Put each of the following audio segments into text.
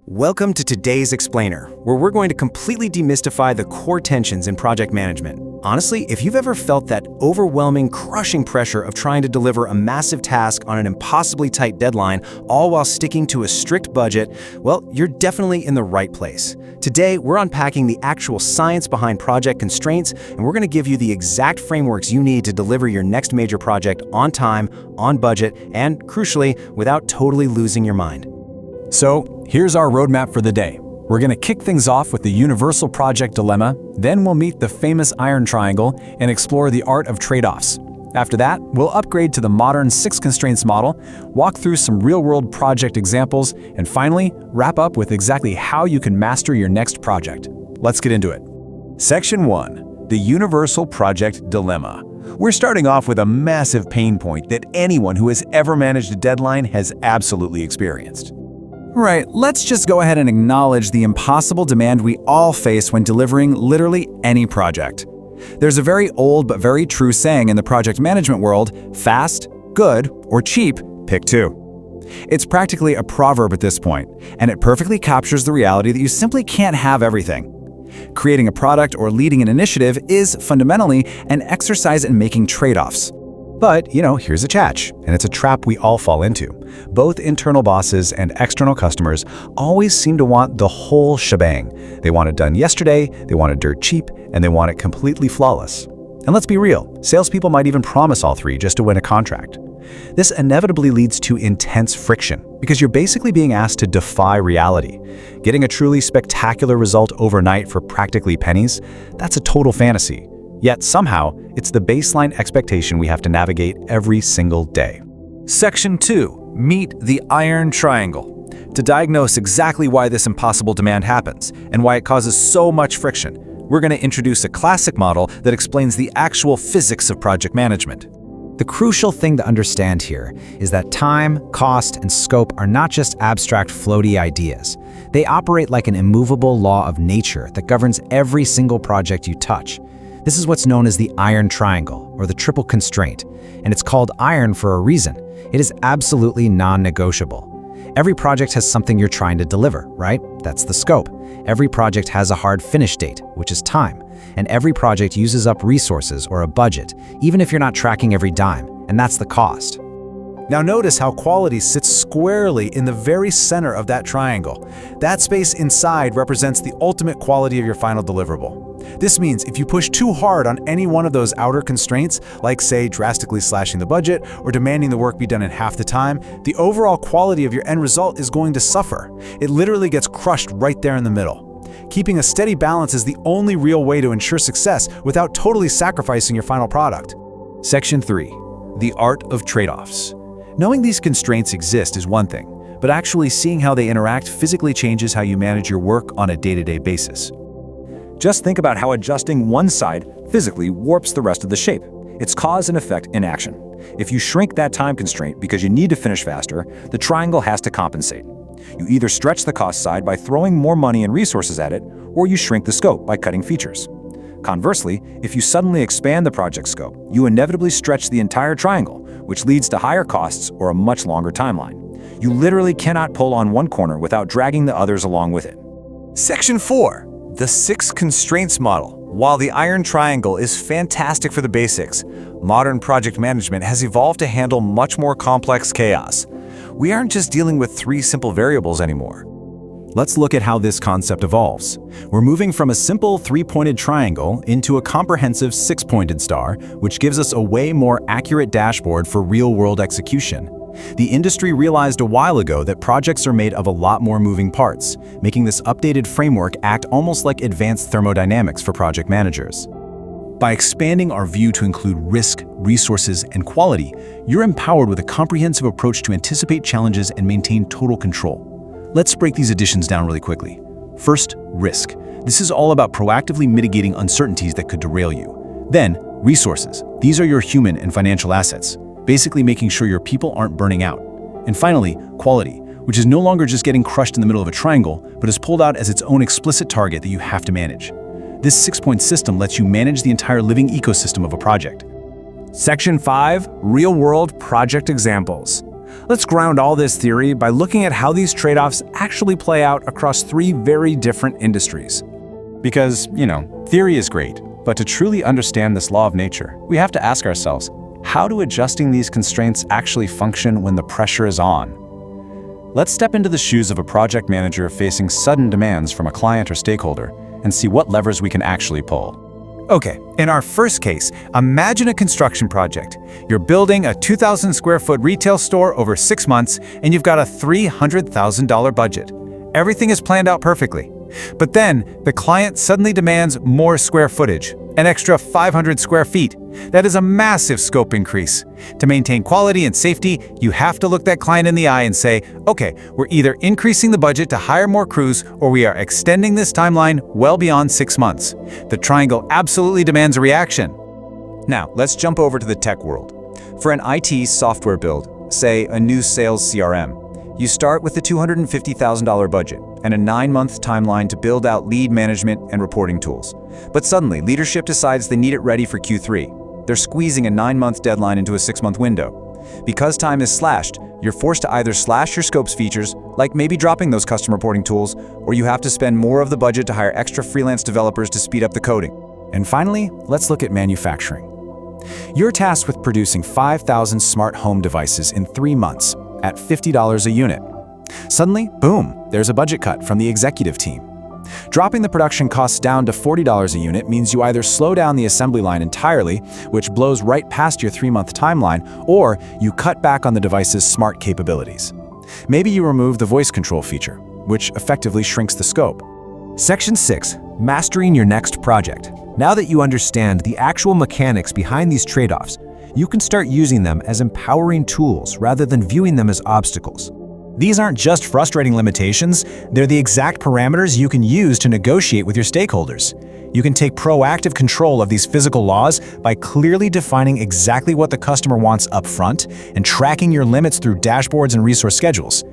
Welcome to today's Explainer, where we're going to completely demystify the core tensions in project management. Honestly, if you've ever felt that overwhelming, crushing pressure of trying to deliver a massive task on an impossibly tight deadline, all while sticking to a strict budget, well, you're definitely in the right place. Today, we're unpacking the actual science behind project constraints, and we're going to give you the exact frameworks you need to deliver your next major project on time, on budget, and, crucially, without totally losing your mind. So, here's our roadmap for the day. We're going to kick things off with the universal project dilemma, then we'll meet the famous iron triangle and explore the art of trade-offs. After that, we'll upgrade to the modern 6 constraints model, walk through some real-world project examples, and finally, wrap up with exactly how you can master your next project. Let's get into it. Section 1. The Universal Project Dilemma. We're starting off with a massive pain point that anyone who has ever managed a deadline has absolutely experienced. Right, let's just go ahead and acknowledge the impossible demand we all face when delivering literally any project. There's a very old but very true saying in the project management world: fast, good, or cheap, pick 2. It's practically a proverb at this point, and it perfectly captures the reality that you simply can't have everything. Creating a product or leading an initiative is fundamentally an exercise in making trade-offs. But, here's a catch, and it's a trap we all fall into. Both internal bosses and external customers always seem to want the whole shebang. They want it done yesterday, they want it dirt cheap, and they want it completely flawless. And let's be real, salespeople might even promise all 3 just to win a contract. This inevitably leads to intense friction, because you're basically being asked to defy reality. Getting a truly spectacular result overnight for practically pennies, that's a total fantasy. Yet somehow, it's the baseline expectation we have to navigate every single day. Section 2. Meet the iron triangle. To diagnose exactly why this impossible demand happens and why it causes so much friction, we're going to introduce a classic model that explains the actual physics of project management. The crucial thing to understand here is that time, cost, and scope are not just abstract, floaty ideas. They operate like an immovable law of nature that governs every single project you touch. This is what's known as the iron triangle, or the triple constraint, and it's called iron for a reason. It is absolutely non-negotiable. Every project has something you're trying to deliver, right? That's the scope. Every project has a hard finish date, which is time. And every project uses up resources or a budget, even if you're not tracking every dime, and that's the cost. Now notice how quality sits squarely in the very center of that triangle. That space inside represents the ultimate quality of your final deliverable. This means if you push too hard on any one of those outer constraints, like say drastically slashing the budget or demanding the work be done in half the time, the overall quality of your end result is going to suffer. It literally gets crushed right there in the middle. Keeping a steady balance is the only real way to ensure success without totally sacrificing your final product. Section 3. The Art of Trade-offs. Knowing these constraints exist is one thing, but actually seeing how they interact physically changes how you manage your work on a day-to-day basis. Just think about how adjusting one side physically warps the rest of the shape. It's cause and effect in action. If you shrink that time constraint because you need to finish faster, the triangle has to compensate. You either stretch the cost side by throwing more money and resources at it, or you shrink the scope by cutting features. Conversely, if you suddenly expand the project scope, you inevitably stretch the entire triangle, which leads to higher costs or a much longer timeline. You literally cannot pull on one corner without dragging the others along with it. Section 4. The 6 constraints model. While the iron triangle is fantastic for the basics, modern project management has evolved to handle much more complex chaos. We aren't just dealing with 3 simple variables anymore. Let's look at how this concept evolves. We're moving from a simple 3-pointed triangle into a comprehensive 6-pointed star, which gives us a way more accurate dashboard for real-world execution. The industry realized a while ago that projects are made of a lot more moving parts, making this updated framework act almost like advanced thermodynamics for project managers. By expanding our view to include risk, resources, and quality, you're empowered with a comprehensive approach to anticipate challenges and maintain total control. Let's break these additions down really quickly. First, risk. This is all about proactively mitigating uncertainties that could derail you. Then, resources. These are your human and financial assets, basically making sure your people aren't burning out. And finally, quality, which is no longer just getting crushed in the middle of a triangle, but is pulled out as its own explicit target that you have to manage. This 6-point system lets you manage the entire living ecosystem of a project. Section 5. Real-world project examples. Let's ground all this theory by looking at how these trade-offs actually play out across 3 very different industries. Because, theory is great, but to truly understand this law of nature, we have to ask ourselves, how do adjusting these constraints actually function when the pressure is on? Let's step into the shoes of a project manager facing sudden demands from a client or stakeholder and see what levers we can actually pull. Okay, in our first case, imagine a construction project. You're building a 2,000 square foot retail store over 6 months, and you've got a $300,000 budget. Everything is planned out perfectly. But then, the client suddenly demands more square footage, an extra 500 square feet. That is a massive scope increase. To maintain quality and safety, you have to look that client in the eye and say, okay, we're either increasing the budget to hire more crews or we are extending this timeline well beyond 6 months. The triangle absolutely demands a reaction. Now, let's jump over to the tech world. For an IT software build, say a new sales CRM, you start with a $250,000 budget and a 9-month timeline to build out lead management and reporting tools. But suddenly, leadership decides they need it ready for Q3. They're squeezing a 9-month deadline into a 6-month window. Because time is slashed, you're forced to either slash your scope's features, like maybe dropping those custom reporting tools, or you have to spend more of the budget to hire extra freelance developers to speed up the coding. And finally, let's look at manufacturing. You're tasked with producing 5,000 smart home devices in 3 months at $50 a unit. Suddenly, boom, there's a budget cut from the executive team. Dropping the production costs down to $40 a unit means you either slow down the assembly line entirely, which blows right past your 3-month timeline, or you cut back on the device's smart capabilities. Maybe you remove the voice control feature, which effectively shrinks the scope. Section 6. Mastering your next project. Now that you understand the actual mechanics behind these trade-offs, you can start using them as empowering tools rather than viewing them as obstacles. These aren't just frustrating limitations, they're the exact parameters you can use to negotiate with your stakeholders. You can take proactive control of these physical laws by clearly defining exactly what the customer wants up front and tracking your limits through dashboards and resource schedules.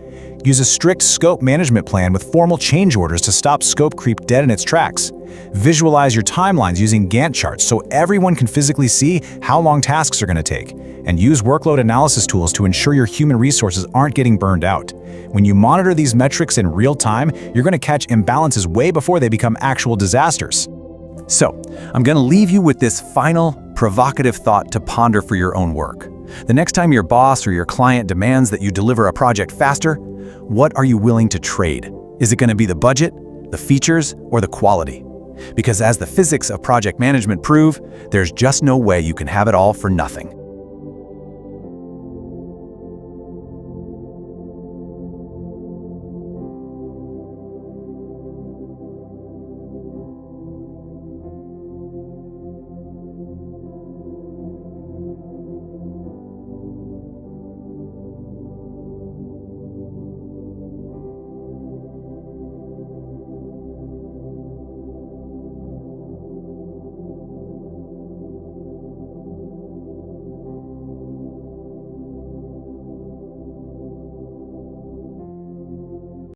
Use a strict scope management plan with formal change orders to stop scope creep dead in its tracks. Visualize your timelines using Gantt charts so everyone can physically see how long tasks are going to take. And use workload analysis tools to ensure your human resources aren't getting burned out. When you monitor these metrics in real time, you're going to catch imbalances way before they become actual disasters. So, I'm going to leave you with this final, provocative thought to ponder for your own work. The next time your boss or your client demands that you deliver a project faster, what are you willing to trade? Is it going to be the budget, the features, or the quality? Because as the physics of project management prove, there's just no way you can have it all for nothing.